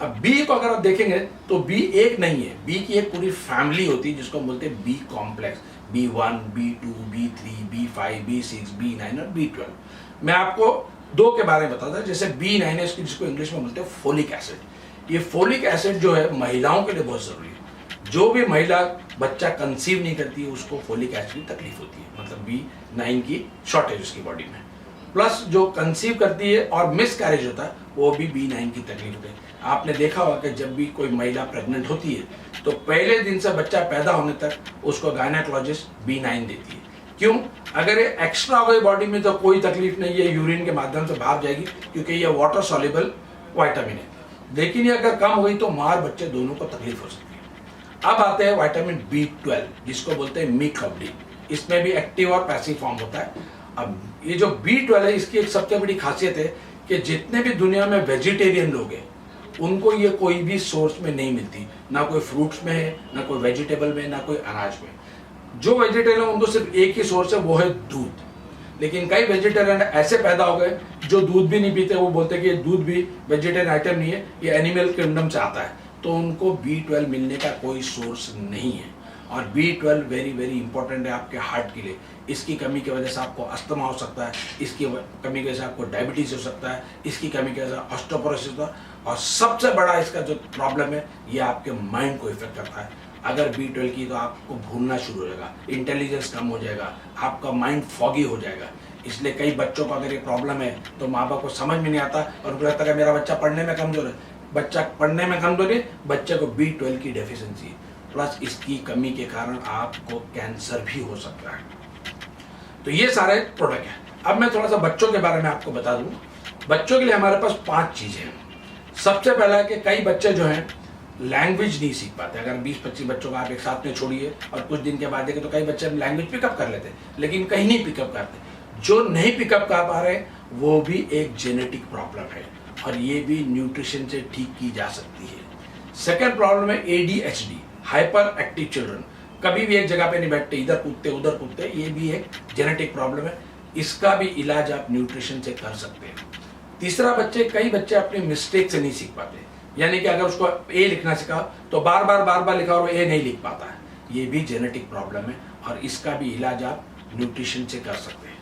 अब बी को अगर आप देखेंगे तो बी एक नहीं है, बी की एक पूरी फैमिली होती है जिसको बोलते हैं B complex. B1, B2, B3, B5, B6, B9 और B12। मैं आपको दो के बारे में बताता हूं। जैसे B9 है, जिसको इंग्लिश में बोलते हैं फोलिक एसिड। ये फोलिक एसिड जो है महिलाओं के लिए बहुत जरूरी है। जो भी महिला बच्चा कंसीव नहीं करती है उसको फोलिक एसिड की तकलीफ होती है, मतलब B9 की शॉर्टेज उसकी बॉडी में। प्लस जो कंसीव करती है और मिस कैरेज होता है वो भी B9 की तकलीफ होती है। आपने देखा होगा कि जब भी कोई महिला प्रेग्नेंट होती है तो पहले दिन से बच्चा पैदा होने तक उसको गायनेकोलॉजिस्ट B9 देती है। क्यों? अगर ये एक्स्ट्रा हो गई बॉडी में तो कोई तकलीफ नहीं है, यूरिन के माध्यम से बाहर जाएगी क्योंकि ये वाटर सॉल्युबल विटामिन है। लेकिन ये अगर कम हो गई तो माँ बच्चे दोनों को तकलीफ हो सकती है। अब आते हैं विटामिन B12, जिसको बोलते हैं मीकब्लिन। इसमें भी एक्टिव और पैसिव फॉर्म होता है। अब ये जो B12 है, इसकी एक सबसे बड़ी खासियत है कि जितने भी दुनिया में वेजिटेरियन लोग हैं उनको ये कोई भी सोर्स में नहीं मिलती, ना कोई फ्रूट्स में है, ना कोई वेजिटेबल में, ना कोई अनाज में। जो वेजिटेरियन उनको सिर्फ एक ही सोर्स है, वो है दूध। लेकिन कई वेजिटेरियन ऐसे पैदा हो गए जो दूध भी नहीं पीते, वो बोलते कि ये दूध भी वेजिटेरियन आइटम नहीं है, ये एनिमल किंगडम से आता है, तो उनको B12 मिलने का कोई सोर्स नहीं है। और B12 वेरी वेरी इंपॉर्टेंट है आपके हार्ट के लिए। इसकी कमी की वजह से आपको अस्थमा हो सकता है, इसकी कमी की वजह से आपको डायबिटीज हो सकता है, इसकी कमी की वजह से ऑस्टियोपोरोसिस होता है, और सबसे बड़ा इसका जो प्रॉब्लम है ये आपके माइंड को इफेक्ट करता है। अगर B12 की तो आपको भूलना शुरू हो जाएगा, इंटेलिजेंस कम हो जाएगा, आपका माइंड फॉगी हो जाएगा। इसलिए कई बच्चों को अगर ये प्रॉब्लम है तो माँ बाप को समझ में नहीं आता और उनको लगता है कि मेरा बच्चा पढ़ने में कमजोर है। बच्चा पढ़ने में कमजोर है, बच्चे को B12 की डेफिशिएंसी प्लस इसकी कमी के कारण आपको कैंसर भी हो सकता है। तो ये सारे प्रोडक्ट हैं। अब मैं थोड़ा सा बच्चों के बारे में आपको बता दूं। बच्चों के लिए हमारे पास 5 चीजें हैं। सबसे पहला है कि कई बच्चे जो हैं लैंग्वेज नहीं सीख पाते। अगर 20-25 बच्चों को आप एक साथ में छोड़िए और कुछ दिन के बाद देखें तो कई बच्चे लैंग्वेज पिकअप कर लेते लेकिन कहीं नहीं पिकअप करते। जो नहीं पिकअप कर पा रहे वो भी एक जेनेटिक प्रॉब्लम है और ये भी न्यूट्रिशन से ठीक की जा सकती है। सेकेंड प्रॉब्लम है ADHD, हाइपर एक्टिव चिल्ड्रन। कभी भी एक जगह पे नहीं बैठते, इधर कूदते उधर कूदते, ये भी एक जेनेटिक प्रॉब्लम है। इसका भी इलाज आप न्यूट्रिशन से कर सकते हैं। तीसरा, कई बच्चे अपने मिस्टेक से नहीं सीख पाते, यानी कि अगर उसको ए लिखना सिखा तो बार बार लिखा और ए नहीं लिख पाता है, ये भी जेनेटिक प्रॉब्लम है और इसका भी इलाज आप न्यूट्रिशन से कर सकते हैं।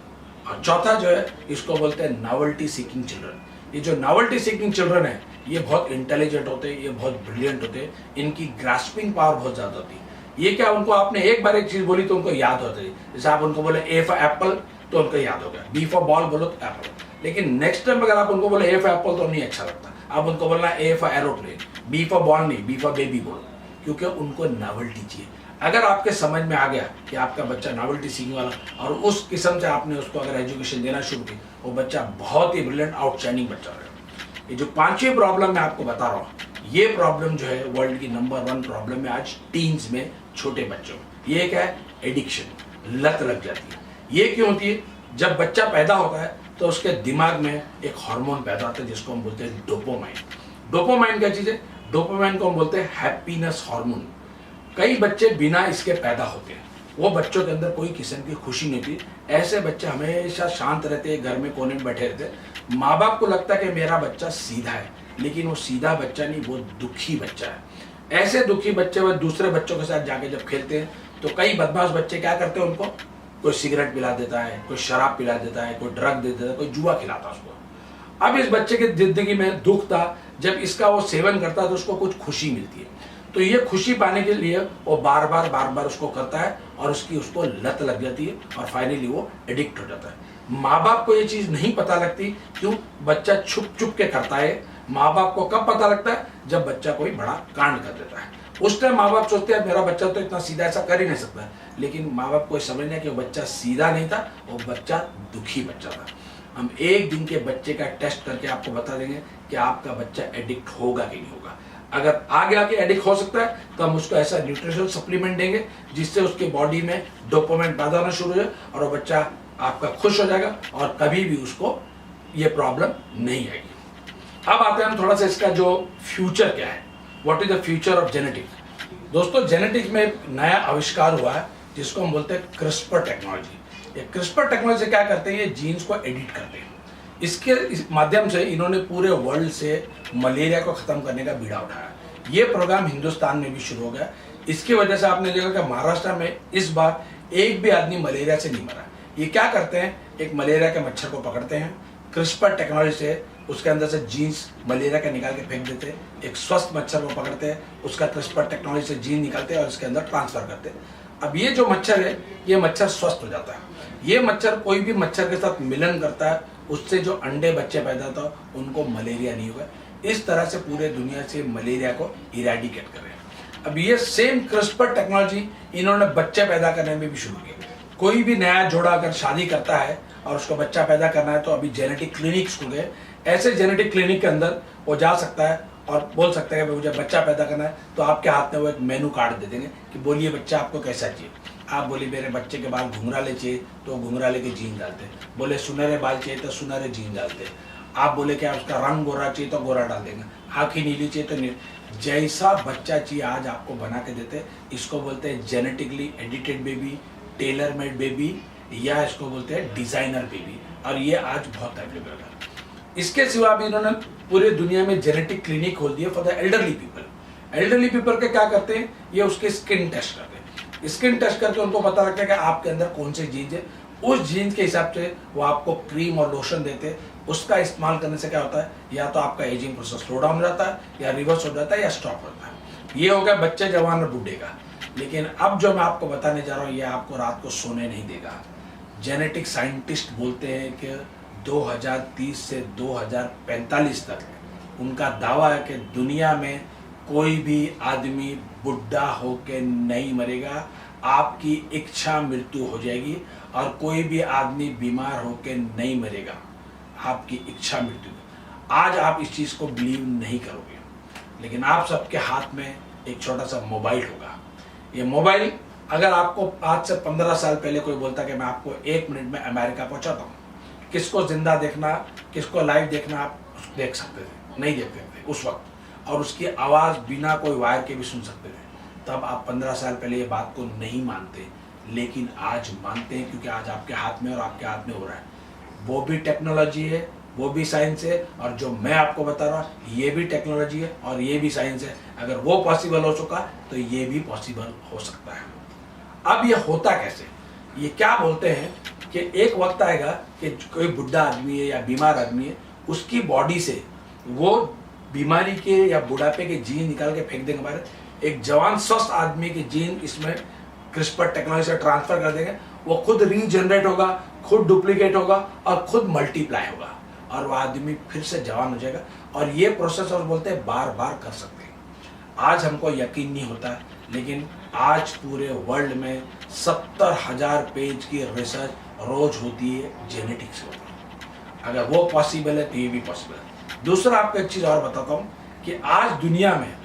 और चौथा जो है इसको बोलते हैं नॉवेल्टी सीकिंग चिल्ड्रन। ये जो नॉवेल्टी सीकिंग चिल्ड्रन है ये बहुत इंटेलिजेंट होते हैं, ये बहुत ब्रिलियंट होते हैं, इनकी ग्रास्पिंग पावर बहुत ज्यादा होती है। ये क्या, उनको आपने एक बार एक चीज बोली तो उनको याद होती है। जैसे आप उनको बोले A फॉर एप्पल तो उनको याद हो गया, B फॉर बॉल बोलो तो एप्पल। लेकिन नेक्स्ट टाइम अगर आप उनको बोले A फॉर एप्पल तो नहीं अच्छा लगता, आप उनको बोलना A for aeroplane, B for ball नहीं, B फॉर बेबी बोलो, क्योंकि उनको नॉवेल्टी चाहिए। अगर आपके समझ में आ गया कि आपका बच्चा नॉवेल्टी सीखने वाला और उस किस्म से आपने उसको अगर एजुकेशन देना शुरू की, वो बच्चा बहुत ही ब्रिलियंट आउटशाइनिंग बच्चा रहेगा। ये जो 5वीं प्रॉब्लम मैं आपको बता रहा हूँ, ये प्रॉब्लम जो है वर्ल्ड की नंबर 1 प्रॉब्लम है आज टीन्स में, छोटे बच्चों में। ये क्या है? एडिक्शन, लत लग जाती है। ये क्यों होती है? जब बच्चा पैदा होता है तो उसके दिमाग में एक हार्मोन पैदा होता है जिसको हम बोलते हैं डोपामाइन। डोपामाइन क्या चीज है? डोपामाइन को हम बोलते हैं हैप्पीनेस हार्मोन। कई बच्चे बिना इसके पैदा होते हैं, वो बच्चों के अंदर कोई किस्म की खुशी नहीं थी। ऐसे बच्चे हमेशा शांत रहते हैं, घर में कोने में बैठे रहते हैं। माँ बाप को लगता है कि मेरा बच्चा सीधा है, लेकिन वो सीधा बच्चा नहीं, वो दुखी बच्चा है। ऐसे दुखी बच्चे वो दूसरे बच्चों के साथ जाके जब खेलते हैं तो कई बदमाश बच्चे क्या करते हैं, उनको कोई सिगरेट पिला देता है, कोई शराब पिला देता है, कोई ड्रग दे देता है, कोई जुआ खिलाता है उसको। अब इस बच्चे की जिंदगी में दुख था, जब इसका वो सेवन करता है तो उसको कुछ खुशी मिलती है। तो ये खुशी पाने के लिए वो बार बार उसको करता है और उसको लत लग जाती है और फाइनली वो एडिक्ट हो जाता है। माँ बाप को ये चीज नहीं पता लगती, क्यों? बच्चा छुप के करता है। माँ बाप को कब पता लगता है? जब बच्चा कोई बड़ा कांड कर देता है। उस टाइम माँ बाप सोचते हैं मेरा बच्चा तो इतना सीधा ऐसा कर ही नहीं सकता, लेकिन माँ बाप को समझना कि वो बच्चा सीधा नहीं था, वो बच्चा दुखी बच्चा था। हम एक दिन के बच्चे का टेस्ट करके आपको बता देंगे कि आपका बच्चा एडिक्ट होगा कि नहीं होगा। अगर आगे आके एडिक्ट हो सकता है तो हम उसको ऐसा न्यूट्रिशनल सप्लीमेंट देंगे जिससे उसके बॉडी में डोपामाइन पैदा होना शुरू हो जाए और वो बच्चा आपका खुश हो जाएगा और कभी भी उसको ये प्रॉब्लम नहीं आएगी। अब आते हैं हम थोड़ा सा इसका जो फ्यूचर क्या है, what is the future of genetics. दोस्तों, जेनेटिक्स में एक नया आविष्कार हुआ है जिसको हम बोलते हैं क्रिस्पर टेक्नोलॉजी। ये क्रिस्पर टेक्नोलॉजी से क्या करते हैं? ये जीन्स को एडिट करते हैं। इसके माध्यम से इन्होंने पूरे वर्ल्ड से मलेरिया को खत्म करने का बीड़ा उठाया। ये प्रोग्राम हिंदुस्तान में भी शुरू हो गया। इसकी वजह से आपने देखा कि महाराष्ट्र में इस बार एक भी आदमी मलेरिया से नहीं मरा। ये क्या करते हैं? एक मलेरिया के मच्छर को पकड़ते हैं, क्रिस्पर टेक्नोलॉजी से उसके अंदर से जीन्स मलेरिया का निकाल के फेंक देते हैं। एक स्वस्थ मच्छर को पकड़ते हैं, उसका क्रिस्पर टेक्नोलॉजी से जीन निकालते हैं और इसके अंदर ट्रांसफर करते हैं। अब ये जो मच्छर है, ये मच्छर स्वस्थ हो जाता है। ये मच्छर कोई भी मच्छर के साथ मिलन करता है, उससे जो अंडे बच्चे पैदा होता है उनको मलेरिया नहीं होगा। इस तरह से पूरे दुनिया से मलेरिया को इरेडिकेट कर रहे हैं। अब ये सेम क्रिस्पर टेक्नोलॉजी इन्होंने बच्चे पैदा करने में भी शुरू की। कोई भी नया जोड़ा अगर शादी करता है और उसको बच्चा पैदा करना है तो अभी जेनेटिक क्लिनिक्स खुल गए। ऐसे जेनेटिक क्लिनिक के अंदर वो जा सकता है और बोल सकता है कि मुझे बच्चा पैदा करना है, तो आपके हाथ में वो एक मेनू कार्ड दे देंगे कि बोलिए बच्चा आपको कैसा चाहिए। आप बोले मेरे बच्चे के बाल घुंघराले चाहिए तो घुंघराले के जीन डालते हैं, बोले सुनहरे बाल चाहिए तो सुनहरे जीन डालते हैं। आप बोले क्या उसका रंग गोरा चाहिए तो गोरा डाल देंगे, आँखें नीली चाहिए तो नीली। जैसा बच्चा चाहिए आज आपको बना के देते। इसको बोलते हैं genetically edited baby, tailor made baby, या इसको बोलते हैं डिजाइनर बेबी, और ये आज बहुत अवेलेबल है। इसके सिवा भी इन्होंने पूरे दुनिया में जेनेटिक क्लिनिक खोल दिया for the elderly people. Elderly people के क्या करते हैं? ये उसके स्किन टेस्ट करते हैं। स्किन टच करके उनको पता लगता है कि आपके अंदर कौन सी जीन्स है, उस जीन्स के हिसाब से वो आपको क्रीम और लोशन देते हैं। उसका इस्तेमाल करने से क्या होता है, या तो आपका एजिंग प्रोसेस स्लो डाउन हो जाता है, या रिवर्स हो जाता है, या स्टॉप होता है। ये हो गया बच्चे, जवान और बूढ़े का। लेकिन अब जो मैं आपको बताने जा रहा हूँ, ये आपको रात को सोने नहीं देगा। जेनेटिक साइंटिस्ट बोलते हैं कि 2030 से 2045 तक उनका दावा है कि दुनिया में कोई भी आदमी बुढ़ा होकर नहीं मरेगा, आपकी इच्छा मृत्यु हो जाएगी। और कोई भी आदमी बीमार होकर नहीं मरेगा, आपकी इच्छा मृत्यु। आज आप इस चीज़ को बिलीव नहीं करोगे, लेकिन आप सबके हाथ में एक छोटा सा मोबाइल होगा। ये मोबाइल, अगर आपको आज से 15 साल पहले कोई बोलता कि मैं आपको 1 मिनट में अमेरिका पहुंचाता हूँ, किसको जिंदा देखना, किसको लाइव देखना, आप देख सकते थे, नहीं देखते थे उस वक्त। और उसकी आवाज़ बिना कोई वायर के भी सुन सकते थे। तब आप 15 साल पहले ये बात को नहीं मानते, लेकिन आज मानते हैं, क्योंकि आज आपके हाथ में और आपके हाथ में हो रहा है। वो भी टेक्नोलॉजी है, वो भी साइंस है, और जो मैं आपको बता रहा हूँ ये भी टेक्नोलॉजी है और ये भी साइंस है। अगर वो पॉसिबल हो चुका तो ये भी पॉसिबल हो सकता है। अब ये होता कैसे, ये क्या बोलते हैं कि एक वक्त आएगा कि कोई बुढ़ा आदमी है या बीमार आदमी है, उसकी बॉडी से वो बीमारी के या बुढ़ापे के जीन निकाल के फेंक देंगे बाहर। एक जवान स्वस्थ आदमी के जीन इसमें क्रिस्पर टेक्नोलॉजी से ट्रांसफर कर देंगे। वो खुद रीजनरेट होगा, खुद डुप्लीकेट होगा और खुद मल्टीप्लाई होगा, और वो आदमी फिर से जवान हो जाएगा। और ये प्रोसेस और बोलते हैं बार बार कर सकते हैं। आज हमको यकीन नहीं होता है, लेकिन आज पूरे वर्ल्ड में 70,000 पेज की रिसर्च रोज होती है जेनेटिक्स के ऊपर। अगर वो पॉसिबल है तो ये भी पॉसिबल है। दूसरा आपको एक चीज़ और बताता हूँ कि आज दुनिया में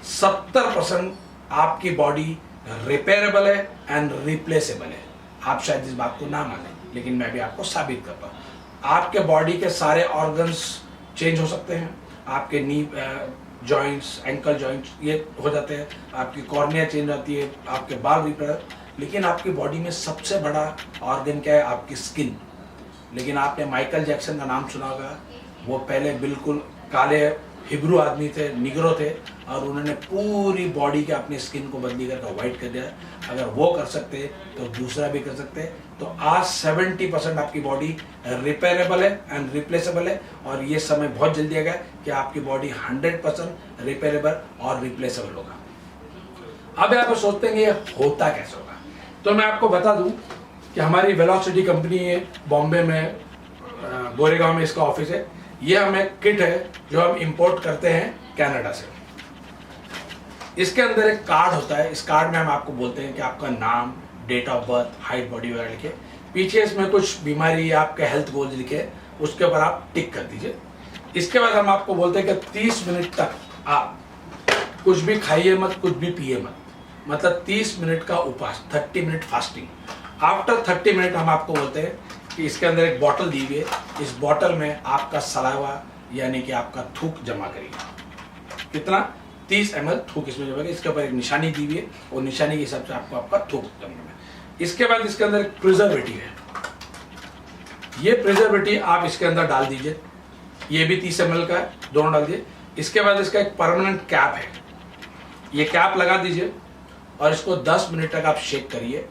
70% आपकी बॉडी रिपेयरेबल है एंड रिप्लेसेबल है। आप शायद इस बात को ना माने, लेकिन मैं भी आपको साबित करता हूँ। आपके बॉडी के सारे ऑर्गन्स चेंज हो सकते हैं, आपके नी जॉइंट्स, एंकल जॉइंट्स ये हो जाते हैं, आपकी कॉर्निया चेंज होती है, आपके बाल रिपेयर। लेकिन आपकी बॉडी में सबसे बड़ा ऑर्गन क्या है, आपकी स्किन। लेकिन आपने माइकल जैक्सन का नाम सुना होगा। वो पहले बिल्कुल काले हिब्रू आदमी थे, निग्रो थे, और उन्होंने पूरी बॉडी के अपनी स्किन को बदली करके वाइट कर दिया। अगर वो कर सकते तो दूसरा भी कर सकते। तो आज 70% आपकी बॉडी रिपेयरेबल है एंड रिप्लेसेबल है, और ये समय बहुत जल्दी आएगा कि आपकी बॉडी 100% रिपेयरेबल और रिप्लेसेबल होगा। अब आप सोचते हैं ये होता कैसे होगा, तो मैं आपको बता दूं कि हमारी वेलोसिटी कंपनी है बॉम्बे में, गोरेगांव में इसका ऑफिस है। ये हमें किट है जो हम इंपोर्ट करते हैं कनाडा से। इसके अंदर एक कार्ड होता है। इस कार्ड में हम आपको बोलते हैं कि आपका नाम, date of birth, height, body वगैरह लिखे, पीछे इसमें कुछ बीमारी या आपके हेल्थ गोल्स लिखे, उसके ऊपर आप टिक कर दीजिए। इसके बाद हम आपको बोलते हैं कि 30 मिनट तक आप कुछ भी खाइए मत, कुछ भी पिए मत, मतलब 30 मिनट का उपवास, 30 मिनट फास्टिंग। आफ्टर 30 मिनट हम आपको बोलते हैं कि इसके अंदर एक बॉटल दी हुई है, इस बॉटल में आपका सलावा यानी कि आपका थूक जमा करिए। कितना? 30 ml थूक इसमें जमा करिए। इसके ऊपर एक निशानी दी हुई है, और निशानी के हिसाब से आपको आपका थूक जमा करना है। इसके बाद इसके अंदर एक प्रिजर्वेटिव है। ये प्रिजर्वेटिव आप इसके अंदर डाल दीजिए, ये भी 30 ml का है, दोनों डाल दीजिए। इसके बाद इसका एक परमानेंट कैप है, ये कैप लगा दीजिए और इसको 10 मिनट तक आप शेक करिए।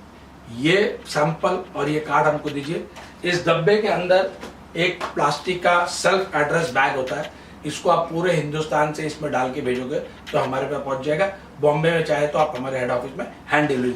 ये सैंपल और ये कार्ड हमको दीजिए। इस डब्बे के अंदर एक प्लास्टिक का सेल्फ एड्रेस बैग होता है, इसको आप पूरे हिंदुस्तान से इसमें डाल के भेजोगे तो हमारे पास पहुंच जाएगा। बॉम्बे में चाहे तो आप हमारे हेड ऑफिस में हैंड डिलीवरी